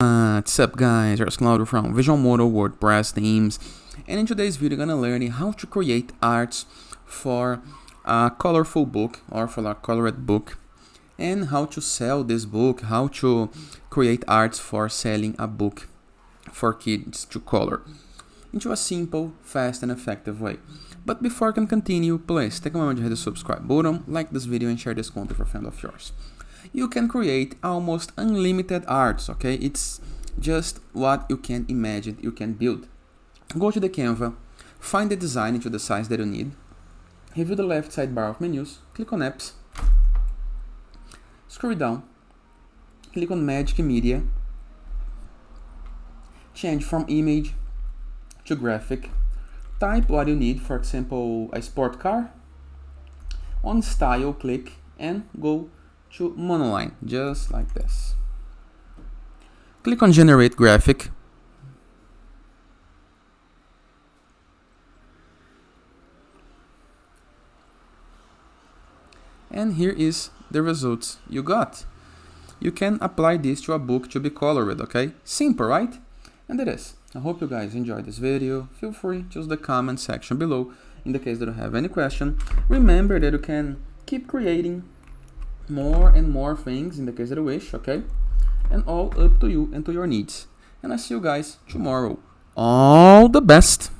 What's up guys, it's Claudio from Visualmodo WordPress themes, and in today's video I'm gonna learn how to create arts for a colorful book or for a colored book, and how to sell this book, how to create arts for selling a book for kids to color into a simple, fast and effective way. But before I can continue, please take a moment to hit the subscribe button, like this video and share this content with a friend of yours. You can create almost unlimited arts, okay? It's just what you can imagine you can build. Go to the Canva, find the design into the size that you need, review the left sidebar of menus, click on apps, scroll down, click on magic media, change from image to graphic, type what you need, for example a sport car, on style click and go to monoline, just like this. Click on generate graphic. And here is the results you got. You can apply this to a book to be colored, okay? Simple, right? And it is. I hope you guys enjoyed this video. Feel free to use the comment section below in the case that you have any question. Remember that you can keep creating more and more things in the case that you wish, okay? And all up to you and to your needs. And I see you guys tomorrow. All the best!